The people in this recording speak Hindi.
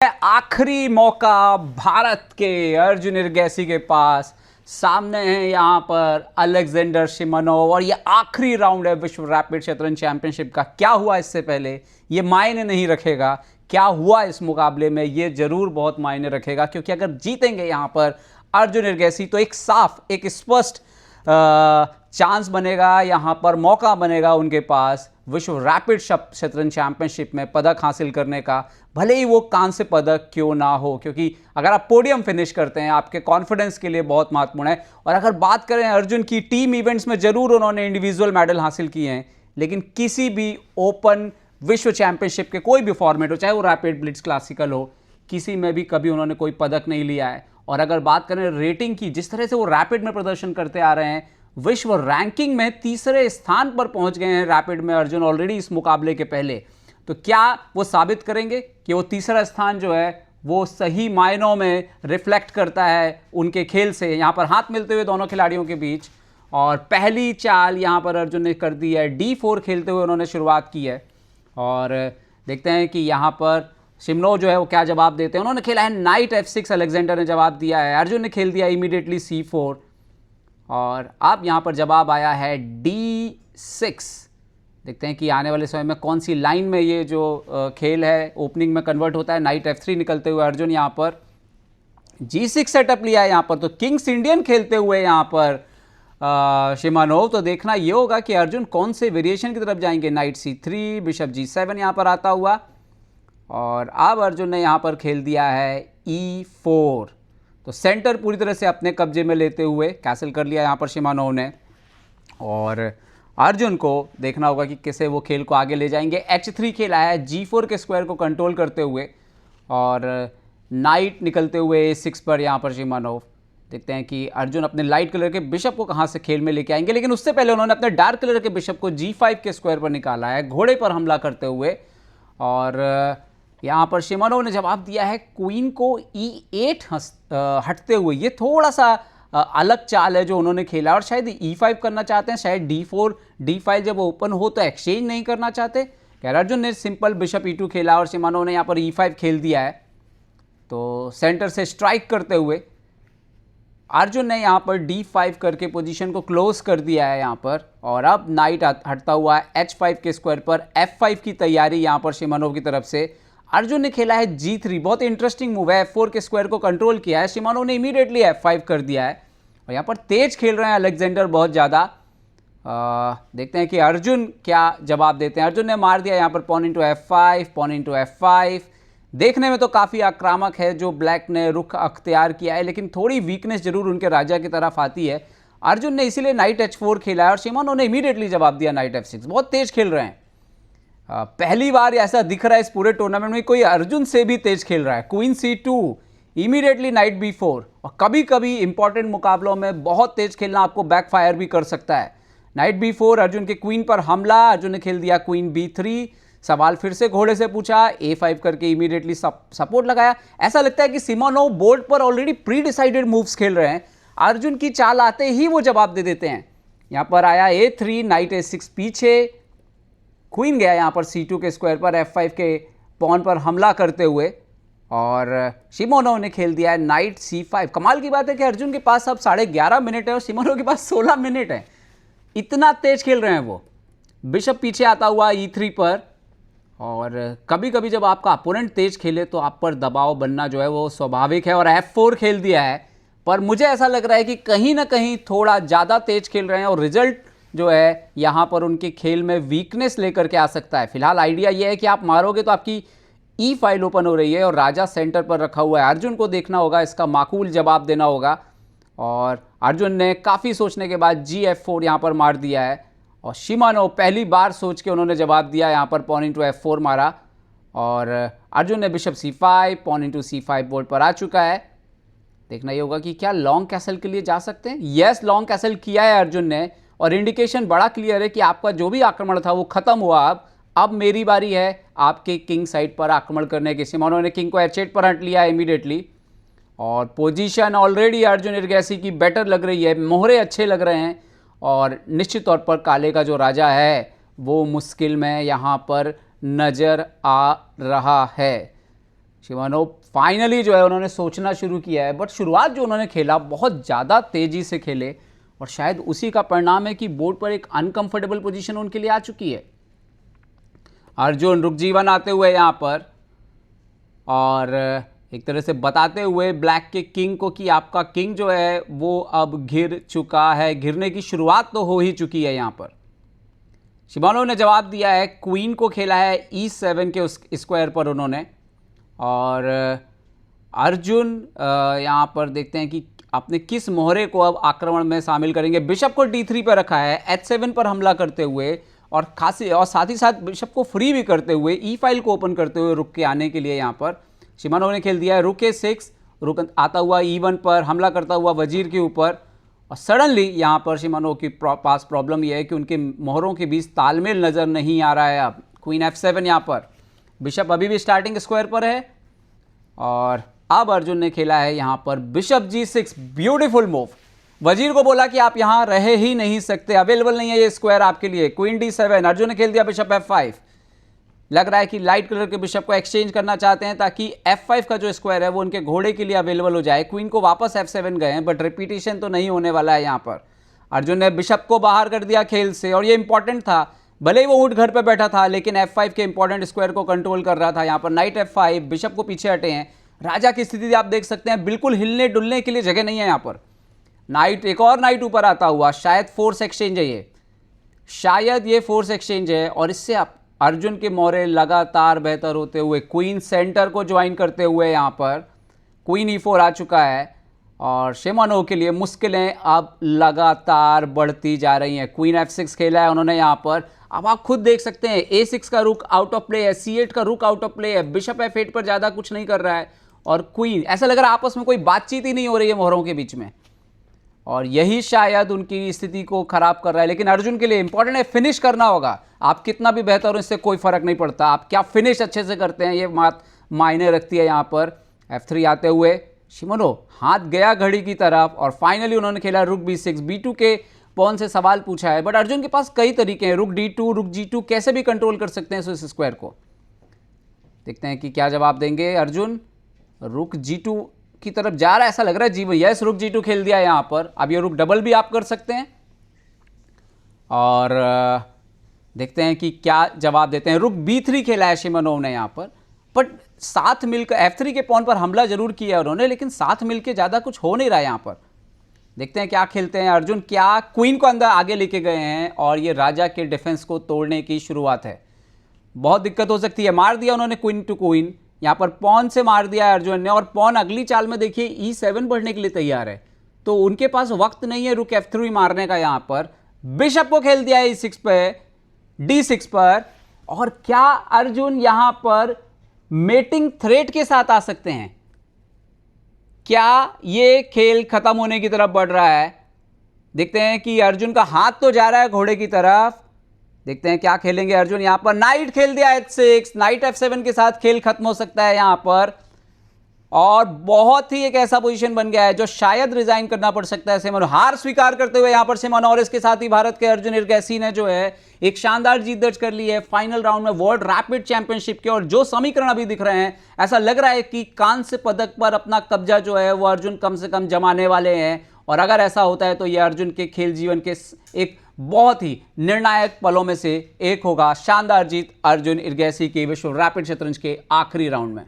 आखिरी मौका भारत के अर्जुन इरगैसी के पास। सामने है यहाँ पर अलेक्जेंडर शिमनोव और ये आखिरी राउंड है विश्व रैपिड शतरंज चैंपियनशिप का। क्या हुआ इससे पहले ये मायने नहीं रखेगा, क्या हुआ इस मुकाबले में ये जरूर बहुत मायने रखेगा, क्योंकि अगर जीतेंगे यहाँ पर अर्जुन इरगैसी तो एक साफ, एक स्पष्ट चांस बनेगा, यहाँ पर मौका बनेगा उनके पास विश्व रैपिड शतरंज चैंपियनशिप में पदक हासिल करने का, भले ही वो कांस्य पदक क्यों ना हो, क्योंकि अगर आप पोडियम फिनिश करते हैं आपके कॉन्फिडेंस के लिए बहुत महत्वपूर्ण है। और अगर बात करें अर्जुन की, टीम इवेंट्स में जरूर उन्होंने इंडिविजुअल मेडल हासिल किए हैं, लेकिन किसी भी ओपन विश्व चैंपियनशिप के कोई भी फॉर्मेट हो, चाहे वो रैपिड, ब्लिट्ज, क्लासिकल हो, किसी में भी कभी उन्होंने कोई पदक नहीं लिया है। और अगर बात करें रेटिंग की, जिस तरह से वो रैपिड में प्रदर्शन करते आ रहे हैं, विश्व रैंकिंग में तीसरे स्थान पर पहुंच गए हैं रैपिड में अर्जुन ऑलरेडी इस मुकाबले के पहले। तो क्या वो साबित करेंगे कि वो तीसरा स्थान जो है वो सही मायनों में रिफ्लेक्ट करता है उनके खेल से। यहाँ पर हाथ मिलते हुए दोनों खिलाड़ियों के बीच, और पहली चाल यहाँ पर अर्जुन ने कर दी है। D4 खेलते हुए उन्होंने शुरुआत की है, और देखते हैं कि यहाँ पर शिमनोव जो है वो क्या जवाब देते हैं। उन्होंने खेला है नाइट F6, अलेक्जेंडर ने जवाब दिया है। अर्जुन ने खेल दिया इमीडिएटली C4, और अब यहाँ पर जवाब आया है D6। देखते हैं कि आने वाले समय में कौन सी लाइन में ये जो खेल है ओपनिंग में कन्वर्ट होता है। नाइट F3 निकलते हुए अर्जुन यहाँ पर G6 सेटअप लिया है। यहाँ पर तो किंग्स इंडियन खेलते हुए यहाँ पर शिमनोव। तो देखना ये होगा कि अर्जुन कौन से वेरिएशन की तरफ जाएंगे। नाइट C3, बिशप G7 यहाँ पर आता हुआ, और अब अर्जुन ने यहाँ पर खेल दिया है E4। तो सेंटर पूरी तरह से अपने कब्जे में लेते हुए कैसल कर लिया यहाँ पर शिमनोव ने, और अर्जुन को देखना होगा कि कैसे वो खेल को आगे ले जाएंगे। H3 खेला है G4 के स्क्वायर को कंट्रोल करते हुए, और नाइट निकलते हुए A6 पर यहाँ पर शिमनोव। देखते हैं कि अर्जुन अपने लाइट कलर के बिशप को कहाँ से खेल में लेके आएंगे, लेकिन उससे पहले उन्होंने अपने डार्क कलर के बिशप को G5 के स्क्वायर पर निकाला है घोड़े पर हमला करते हुए। और यहाँ पर शिमनोव ने जवाब दिया है क्वीन को E8 हटते हुए। ये थोड़ा सा अलग चाल है जो उन्होंने खेला, और शायद E5 करना चाहते हैं, शायद D4 D5 जब ओपन हो तो एक्सचेंज नहीं करना चाहते। खैर अर्जुन ने सिंपल बिशप E2 खेला और शिमनोव ने यहाँ पर E5 खेल दिया है। तो सेंटर से स्ट्राइक करते हुए अर्जुन ने यहाँ पर D5 करके पोजीशन को क्लोज कर दिया है यहाँ पर, और अब नाइट हटता हुआ H5 के स्क्वायर पर F5 की तैयारी यहाँ पर शिमनोव की तरफ से। अर्जुन ने खेला है G3, बहुत इंटरेस्टिंग मूव है। F4 के स्क्वायर को कंट्रोल किया है, शिमनोव ने इमीडिएटली F5 कर दिया है, और यहाँ पर तेज खेल रहे हैं अलेक्जेंडर बहुत ज़्यादा। देखते हैं कि अर्जुन क्या जवाब देते हैं। अर्जुन ने मार दिया यहाँ पर pawn into F5, pawn into F5। देखने में तो काफ़ी आक्रामक है जो ब्लैक ने रुख अख्तियार किया है, लेकिन थोड़ी वीकनेस जरूर उनके राजा की तरफ आती है। अर्जुन ने इसीलिए नाइट H4 खेला है, और शिमनोव ने इमीडिएटली जवाब दिया नाइट F6। बहुत तेज खेल रहे हैं। पहली बार ऐसा दिख रहा है इस पूरे टूर्नामेंट में कोई अर्जुन से भी तेज खेल रहा है। Queen C2, immediately night B4, और कभी कभी इंपॉर्टेंट मुकाबलों में बहुत तेज खेलना आपको बैकफायर भी कर सकता है। नाइट B4, अर्जुन के क्वीन पर हमला। अर्जुन ने खेल दिया क्वीन B3। सवाल फिर से घोड़े से पूछा, A5 करके इमीडिएटली सपोर्ट लगाया। ऐसा लगता है कि शिमनोव बोर्ड पर ऑलरेडी प्री डिसाइडेड मूव्स खेल रहे हैं, अर्जुन की चाल आते ही वो जवाब दे देते हैं। यहाँ पर आया A3, नाइट A6 पीछे, क्वीन गया यहाँ पर C2 के स्क्वायर पर F5 के पॉन पर हमला करते हुए, और शिमनोव ने खेल दिया है नाइट C5। कमाल की बात है कि अर्जुन के पास अब 11.5 मिनट है और शिमनोव के पास 16 मिनट है। इतना तेज खेल रहे हैं वो। बिशप पीछे आता हुआ E3 पर, और कभी कभी जब आपका अपोनेंट तेज खेले तो आप पर दबाव बनना जो है वो स्वाभाविक है, और F4 खेल दिया है। पर मुझे ऐसा लग रहा है कि कहीं ना कहीं थोड़ा ज़्यादा तेज खेल रहे हैं, और रिजल्ट जो है यहाँ पर उनके खेल में वीकनेस लेकर के आ सकता है। फिलहाल आइडिया ये है कि आप मारोगे तो आपकी E फाइल ओपन हो रही है और राजा सेंटर पर रखा हुआ है। अर्जुन को देखना होगा, इसका माकूल जवाब देना होगा, और अर्जुन ने काफ़ी सोचने के बाद G4 यहाँ पर मार दिया है, और शिमनोव पहली बार सोच के उन्होंने जवाब दिया, यहाँ पर पॉन इंटू F4 मारा, और अर्जुन ने bishop C5, pawn into C5 board पर आ चुका है। देखना ये होगा कि क्या लॉन्ग कैसल के लिए जा सकते हैं। यस, लॉन्ग कैसल किया है अर्जुन ने, और इंडिकेशन बड़ा क्लियर है कि आपका जो भी आक्रमण था वो खत्म हुआ। अब मेरी बारी है आपके किंग साइड पर आक्रमण करने की। शिमनोव ने किंग को H8 पर हट लिया इमीडिएटली, और पोजीशन ऑलरेडी अर्जुन इरगैसी की बेटर लग रही है, मोहरे अच्छे लग रहे हैं, और निश्चित तौर पर काले का जो राजा है वो मुश्किल में यहाँ पर नज़र आ रहा है। शिमानोव फाइनली जो है उन्होंने सोचना शुरू किया है, बट शुरुआत जो उन्होंने खेला बहुत ज़्यादा तेज़ी से खेले और शायद उसी का परिणाम है कि बोर्ड पर एक अनकंफर्टेबल पोजीशन उनके लिए आ चुकी है। अर्जुन रुकजीवन आते हुए यहाँ पर और एक तरह से बताते हुए ब्लैक के किंग को कि आपका किंग जो है वो अब घिर चुका है, घिरने की शुरुआत तो हो ही चुकी है। यहाँ पर शिमानोव ने जवाब दिया है, क्वीन को खेला है E7 के उस स्क्वायर पर उन्होंने। और अर्जुन यहाँ पर देखते हैं कि अपने किस मोहरे को अब आक्रमण में शामिल करेंगे। बिशप को D3 पर रखा है, H7 पर हमला करते हुए और साथ ही साथ बिशप को फ्री भी करते हुए, ई फाइल को ओपन करते हुए रुक के आने के लिए यहाँ पर शिमानोव ने खेल दिया है रुक A6, रुक आता हुआ E1 पर हमला करता हुआ वजीर के ऊपर। और सडनली यहाँ पर शिमानोव के पास प्रॉब्लम यह है कि उनके मोहरों के बीच तालमेल नज़र नहीं आ रहा है। अब क्वीन F7 यहाँ पर, बिशप अभी भी स्टार्टिंग स्क्वायर पर है और अब अर्जुन ने खेला है यहाँ पर बिशप G6, ब्यूटीफुल मूव। वजीर को बोला कि आप यहाँ रह ही नहीं सकते, अवेलेबल नहीं है ये स्क्वायर आपके लिए। क्वीन D7, अर्जुन ने खेल दिया बिशप F5। लग रहा है कि लाइट कलर के बिशप को एक्सचेंज करना चाहते हैं ताकि F5 का जो स्क्वायर है वो उनके घोड़े के लिए अवेलेबल हो जाए। क्वीन को वापस F7 गए हैं, बट रिपीटेशन तो नहीं होने वाला है। यहाँ पर अर्जुन ने बिशप को बाहर कर दिया खेल से और ये इंपॉर्टेंट था, भले ही वो ऊँट घर पर बैठा था लेकिन F5 के इंपॉर्टेंट स्क्वायर को कंट्रोल कर रहा था। यहाँ पर नाइट F5, बिशप को पीछे हटे हैं। राजा की स्थिति आप देख सकते हैं, बिल्कुल हिलने डुलने के लिए जगह नहीं है। यहाँ पर नाइट, एक और नाइट ऊपर आता हुआ, शायद फोर्स एक्सचेंज है ये, शायद ये फोर्स एक्सचेंज है। और इससे आप अर्जुन के मोहरे लगातार बेहतर होते हुए, क्वीन सेंटर को ज्वाइन करते हुए यहाँ पर क्वीन E4 आ चुका है और शिमानोव के लिए मुश्किलें अब लगातार बढ़ती जा रही हैं। क्वीन F6 खेला है उन्होंने यहाँ पर, अब आप खुद देख सकते हैं A6 का रुक आउट ऑफ प्ले है, C8 का रुक आउट ऑफ प्ले है, बिशप F8 पर ज़्यादा कुछ नहीं कर रहा है और क्वीन, ऐसा लग रहा है आपस में कोई बातचीत ही नहीं हो रही है मोहरों के बीच में और यही शायद उनकी स्थिति को खराब कर रहा है। लेकिन अर्जुन के लिए इंपॉर्टेंट है, फिनिश करना होगा। आप कितना भी बेहतर हो इससे कोई फर्क नहीं पड़ता, आप क्या फिनिश अच्छे से करते हैं ये बात मायने रखती है। यहाँ पर F3 आते हुए शिमानोव हाथ गया घड़ी की तरफ और फाइनली उन्होंने खेला रुक B6। B2 के पॉन से सवाल पूछा है, बट अर्जुन के पास कई तरीके हैं, रुक D2, रुक G2 कैसे भी कंट्रोल कर सकते हैं इस स्क्वायर को। देखते हैं कि क्या जवाब देंगे अर्जुन। रुक G2 की तरफ जा रहा है, ऐसा लग रहा है जी भैया, यस रुक G2 खेल दिया यहाँ पर। अब ये रुक डबल भी आप कर सकते हैं और देखते हैं कि क्या जवाब देते हैं। रुक B3 खेला है शिमानोव ने यहाँ पर, बट साथ मिलकर F3 के पॉन पर हमला जरूर किया उन्होंने, लेकिन साथ मिलकर ज़्यादा कुछ हो नहीं रहा है यहाँ पर। देखते हैं क्या खेलते हैं अर्जुन, क्या क्वीन को अंदर आगे लेके गए हैं और ये राजा के डिफेंस को तोड़ने की शुरुआत है। बहुत दिक्कत हो सकती है। मार दिया उन्होंने क्वीन टू क्वीन, यहाँ पर पॉन से मार दिया अर्जुन ने और पॉन अगली चाल में देखिए E7 बढ़ने के लिए तैयार है, तो उनके पास वक्त नहीं है रुक F3 मारने का। यहाँ पर बिशप को खेल दिया E6 पे, D6 पर। और क्या अर्जुन यहाँ पर मेटिंग थ्रेट के साथ आ सकते हैं? क्या ये खेल खत्म होने की तरफ बढ़ रहा है? देखते हैं कि अर्जुन का हाथ तो जा रहा है घोड़े की तरफ। देखते हैं क्या खेलेंगे अर्जुन। यहां पर नाइट खेल दिया H6, नाइट F7 के साथ खेल खत्म हो सकता है यहां पर और बहुत ही एक ऐसा पोजीशन बन गया है जो शायद रिजाइन करना पड़ सकता है शिमानोव। हार स्वीकार करते हुए यहां पर शिमानोव और इसके साथ ही भारत के अर्जुन इरगैसी ने जो है एक शानदार जीत दर्ज कर ली है फाइनल राउंड में वर्ल्ड रैपिड चैंपियनशिप के। और जो समीकरण अभी दिख रहे हैं, ऐसा लग रहा है कि कांस्य पदक पर अपना कब्जा जो है वो अर्जुन कम से कम जमाने वाले हैं। और अगर ऐसा होता है तो यह अर्जुन के खेल जीवन के एक बहुत ही निर्णायक पलों में से एक होगा। शानदार जीत अर्जुन इरगैसी की विश्व रैपिड शतरंज के आखिरी राउंड में।